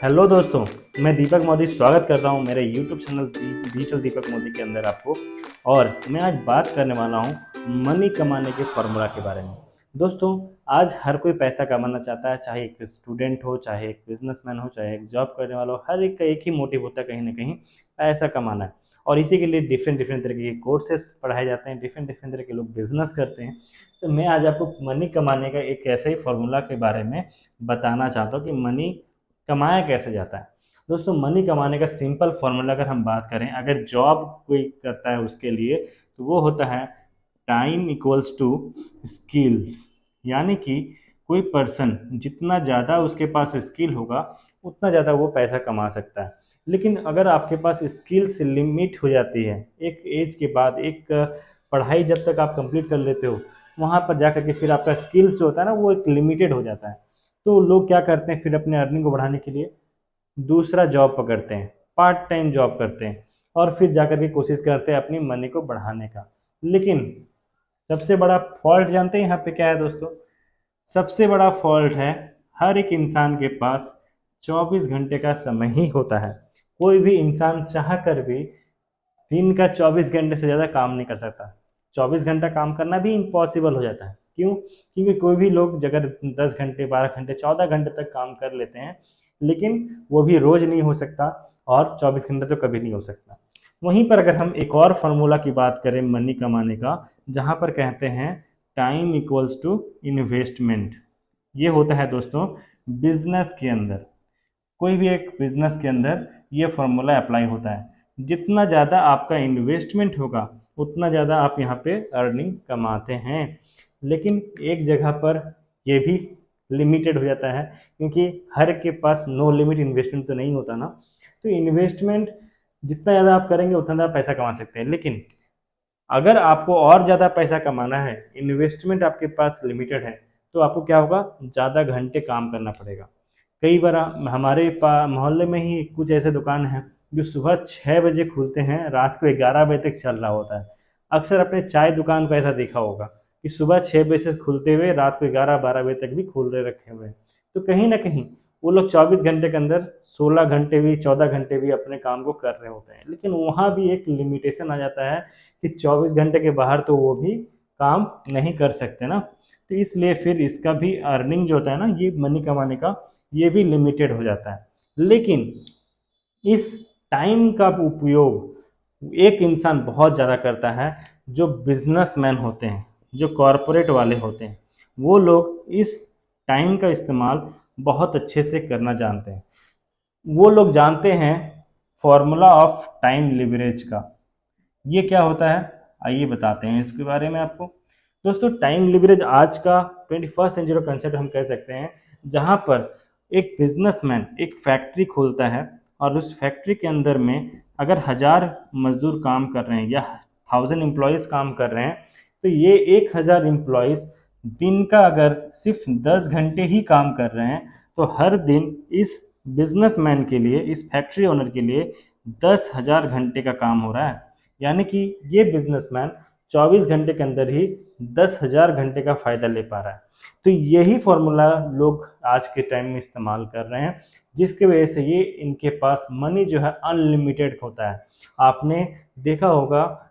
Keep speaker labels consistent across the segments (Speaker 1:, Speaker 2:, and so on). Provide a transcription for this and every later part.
Speaker 1: Hello दोस्तों, मैं दीपक मोदी स्वागत करता हूं मेरे यूट्यूब चैनल डिजिटल दीपक मोदी के अंदर आपको। और मैं आज बात करने वाला हूं मनी कमाने के फॉर्मूला के बारे में। दोस्तों, आज हर कोई पैसा कमाना चाहता है, चाहे एक स्टूडेंट हो, चाहे एक बिजनेसमैन हो, चाहे एक जॉब करने वाला हो। हर एक का एक ही मोटिव होता है, कहीं ना कहीं पैसा कमाना है। और इसी के लिए डिफरेंट डिफरेंट तरीके के कोर्सेस पढ़ाए जाते हैं, डिफरेंट डिफरेंट तरह के लोग बिजनेस करते हैं। तो मैं आज आपको मनी कमाने का एक ऐसे ही फॉर्मूला के बारे में बताना चाहता हूँ कि मनी कमाया कैसे जाता है। दोस्तों, मनी कमाने का सिंपल फॉर्मूला अगर हम बात करें, अगर जॉब कोई करता है उसके लिए, तो वो होता है टाइम इक्वल्स टू स्किल्स। यानी कि कोई पर्सन जितना ज़्यादा उसके पास स्किल होगा, उतना ज़्यादा वो पैसा कमा सकता है। लेकिन अगर आपके पास स्किल्स लिमिट हो जाती है एक एज के बाद, एक पढ़ाई जब तक आप कंप्लीट कर लेते हो, वहाँ पर जा करके फिर आपका स्किल्स जो होता है ना, वो एक लिमिटेड हो जाता है। तो लोग क्या करते हैं, फिर अपने अर्निंग को बढ़ाने के लिए दूसरा जॉब पकड़ते हैं, पार्ट टाइम जॉब करते हैं, और फिर जाकर के कोशिश करते हैं अपनी मनी को बढ़ाने का। लेकिन सबसे बड़ा फॉल्ट जानते हैं यहाँ पे क्या है दोस्तों? सबसे बड़ा फॉल्ट है, हर एक इंसान के पास 24 घंटे का समय ही होता है। कोई भी इंसान चाह कर भी दिन का 24 घंटे से ज़्यादा काम नहीं कर सकता। 24 घंटा काम करना भी इम्पॉसिबल हो जाता है। क्यों? क्योंकि कोई भी लोग अगर 10 घंटे, 12 घंटे, 14 घंटे तक काम कर लेते हैं, लेकिन वो भी रोज़ नहीं हो सकता, और 24 घंटे तो कभी नहीं हो सकता। वहीं पर अगर हम एक और फार्मूला की बात करें मनी कमाने का, जहाँ पर कहते हैं टाइम इक्वल्स टू इन्वेस्टमेंट। ये होता है दोस्तों बिजनेस के अंदर। कोई भी एक बिजनेस के अंदर ये फॉर्मूला अप्लाई होता है। जितना ज़्यादा आपका इन्वेस्टमेंट होगा, उतना ज़्यादा आप यहाँ पे अर्निंग कमाते हैं। लेकिन एक जगह पर ये भी लिमिटेड हो जाता है, क्योंकि हर के पास नो लिमिट इन्वेस्टमेंट तो नहीं होता ना। तो इन्वेस्टमेंट जितना ज़्यादा आप करेंगे, उतना ज़्यादा पैसा कमा सकते हैं। लेकिन अगर आपको और ज़्यादा पैसा कमाना है, इन्वेस्टमेंट आपके पास लिमिटेड है, तो आपको क्या होगा, ज़्यादा घंटे काम करना पड़ेगा। कई बार हमारे मोहल्ले में ही कुछ ऐसे दुकान हैं जो सुबह 6 बजे खुलते हैं, रात को 11 बजे तक चल रहा होता है। अक्सर अपने चाय दुकान को ऐसा देखा होगा कि सुबह 6 बजे से खुलते हुए रात को 11-12 बजे तक भी खुले रखे हुए हैं। तो कहीं ना कहीं वो लोग 24 घंटे के अंदर 16 घंटे भी, 14 घंटे भी अपने काम को कर रहे होते हैं। लेकिन वहाँ भी एक लिमिटेशन आ जाता है कि 24 घंटे के बाहर तो वो भी काम नहीं कर सकते ना। तो इसलिए फिर इसका भी अर्निंग जो होता है ना, ये मनी कमाने का, ये भी लिमिटेड हो जाता है। लेकिन इस टाइम का उपयोग एक इंसान बहुत ज़्यादा करता है, जो बिजनेसमैन होते हैं, जो कॉरपोरेट वाले होते हैं, वो लोग इस टाइम का इस्तेमाल बहुत अच्छे से करना जानते हैं। वो लोग जानते हैं फॉर्मूला ऑफ टाइम लिवरेज का। ये क्या होता है, आइए बताते हैं इसके बारे में आपको। दोस्तों, टाइम लिवरेज आज का 21st सेंचुरी कंसेप्ट हम कह सकते हैं, जहाँ पर एक बिजनेसमैन एक फैक्ट्री खोलता है, और उस फैक्ट्री के अंदर में अगर 1000 मजदूर काम कर रहे हैं या 1000 एम्प्लॉयज़ काम कर रहे हैं, तो ये 1000 एम्प्लॉयज़ दिन का अगर सिर्फ 10 घंटे ही काम कर रहे हैं, तो हर दिन इस बिजनेसमैन के लिए, इस फैक्ट्री ओनर के लिए 10,000 घंटे का काम हो रहा है। यानी कि ये बिजनेसमैन 24 घंटे के अंदर ही 10,000 घंटे का फ़ायदा ले पा रहा है। तो यही फॉर्मूला लोग आज के टाइम में इस्तेमाल कर रहे हैं, जिसकी वजह से ये इनके पास मनी जो है अनलिमिटेड होता है। आपने देखा होगा,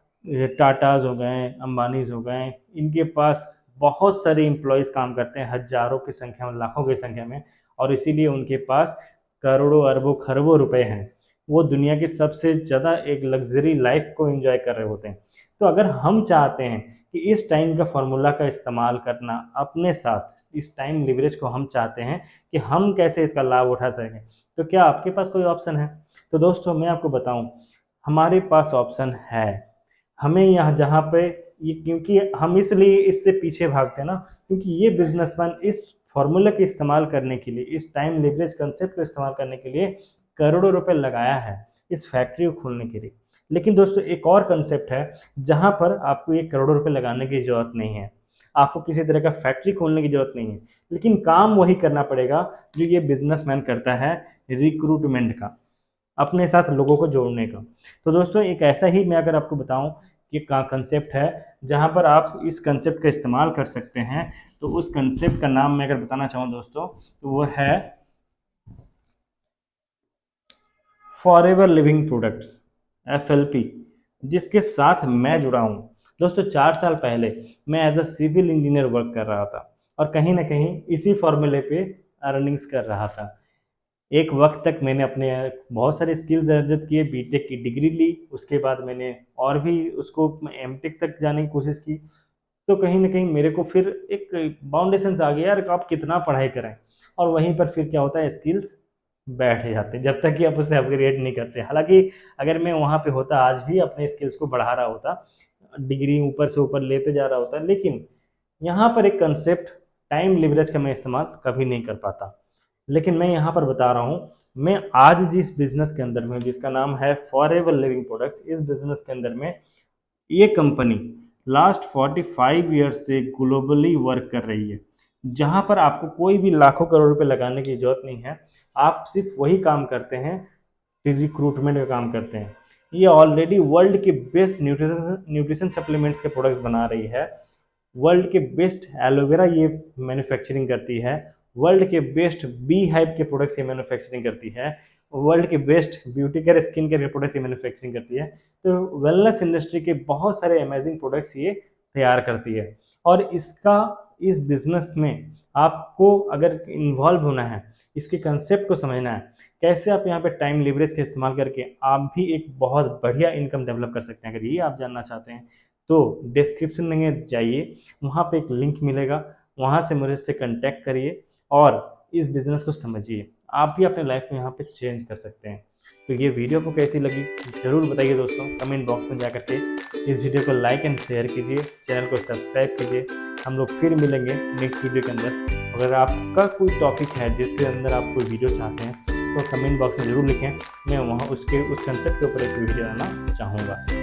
Speaker 1: टाटाज हो गए, अंबानीज हो गए, इनके पास बहुत सारे एम्प्लॉयज़ काम करते हैं, हज़ारों की संख्या में, लाखों की संख्या में, और इसीलिए उनके पास करोड़ों अरबों खरबों रुपए हैं। वो दुनिया की सबसे ज़्यादा एक लग्जरी लाइफ को एंजॉय कर रहे होते हैं। तो अगर हम चाहते हैं कि इस टाइम का फॉर्मूला का इस्तेमाल करना अपने साथ, इस टाइम लिवरेज को हम चाहते हैं कि हम कैसे इसका लाभ उठा सकें, तो क्या आपके पास कोई ऑप्शन है? तो दोस्तों, मैं आपको बताऊं, हमारे पास ऑप्शन है। हमें यहाँ जहाँ पे ये, क्योंकि हम इसलिए इससे पीछे भागते हैं ना, क्योंकि ये बिजनेसमैन इस फॉर्मूले के इस्तेमाल करने के लिए, इस टाइम लिवरेज कंसेप्ट को इस्तेमाल करने के लिए करोड़ों रुपए लगाया है इस फैक्ट्री को खोलने के लिए। लेकिन दोस्तों, एक और कंसेप्ट है जहाँ पर आपको ये करोड़ों रुपए लगाने की ज़रूरत नहीं है, आपको किसी तरह का फैक्ट्री खोलने की ज़रूरत नहीं है, लेकिन काम वही करना पड़ेगा जो ये बिजनेसमैन करता है, रिक्रूटमेंट का, अपने साथ लोगों को जोड़ने का। तो दोस्तों, एक ऐसा ही मैं अगर आपको बताऊं कि का कंसेप्ट है, जहां पर आप इस कंसेप्ट का इस्तेमाल कर सकते हैं, तो उस कंसेप्ट का नाम मैं अगर बताना चाहूँ दोस्तों, तो वो है फॉरएवर लिविंग प्रोडक्ट्स, FLP, जिसके साथ मैं जुड़ा हूँ। दोस्तों 4 साल पहले मैं as a civil engineer work कर रहा था और कहीं ना कहीं इसी फॉर्मूले पे अर्निंग्स कर रहा था। एक वक्त तक मैंने अपने बहुत सारे स्किल्स अर्जित किए, बीटेक की डिग्री ली, उसके बाद मैंने और भी उसको एमटेक तक जाने की कोशिश की। तो कहीं ना कहीं मेरे को फिर एक बाउंडेशंस आ गया यार, आप कितना पढ़ाई करें, और वहीं पर फिर क्या होता है, स्किल्स बैठ जाते हैं जब तक कि आप उसे अपग्रेड नहीं करते। हालांकि अगर मैं वहाँ पे होता, आज भी अपने स्किल्स को बढ़ा रहा होता, डिग्री ऊपर से ऊपर लेते जा रहा होता, लेकिन यहाँ पर एक कंसेप्ट टाइम लिवरेज का मैं इस्तेमाल कभी नहीं कर पाता। लेकिन मैं यहाँ पर बता रहा हूँ, मैं आज जिस बिजनेस के अंदर में, जिसका नाम है फॉरएवर लिविंग प्रोडक्ट्स, इस बिजनेस के अंदर में ये कंपनी लास्ट 45 ईयर्स से ग्लोबली वर्क कर रही है, जहां पर आपको कोई भी लाखों करोड़ रुपए लगाने की जरूरत नहीं है। आप सिर्फ वही काम करते हैं, रिक्रूटमेंट का काम करते हैं। ये ऑलरेडी वर्ल्ड के बेस्ट न्यूट्रिशन सप्लीमेंट्स के प्रोडक्ट्स बना रही है, वर्ल्ड के बेस्ट एलोवेरा ये मैन्युफैक्चरिंग करती है, वर्ल्ड के बेस्ट बी हाइव के प्रोडक्ट्स ये मैन्युफैक्चरिंग करती है, वर्ल्ड के best beauty care skin care के प्रोडक्ट्स ये मैन्युफैक्चरिंग करती है। तो वेलनेस इंडस्ट्री के बहुत सारे अमेजिंग प्रोडक्ट्स ये तैयार करती है। और इसका, इस बिजनेस में आपको अगर इन्वॉल्व होना है, इसके कंसेप्ट को समझना है, कैसे आप यहाँ पे टाइम लिवरेज का इस्तेमाल करके आप भी एक बहुत बढ़िया इनकम डेवलप कर सकते हैं, अगर ये आप जानना चाहते हैं तो डिस्क्रिप्शन में जाइए, वहाँ पे एक लिंक मिलेगा, वहाँ से मुझे से कांटेक्ट करिए और इस बिज़नेस को समझिए। आप भी अपने लाइफ में यहाँ पे चेंज कर सकते हैं। तो ये वीडियो को कैसी लगी ज़रूर बताइए दोस्तों, कमेंट बॉक्स में जा करके इस वीडियो को लाइक एंड शेयर कीजिए, चैनल को सब्सक्राइब कीजिए। हम लोग फिर मिलेंगे नेक्स्ट वीडियो के अंदर। अगर आपका कोई टॉपिक है जिसके अंदर आप कोई वीडियो चाहते हैं तो कमेंट बॉक्स में ज़रूर लिखें, मैं वहाँ उस कंसेप्ट के ऊपर एक वीडियो बनाना चाहूँगा।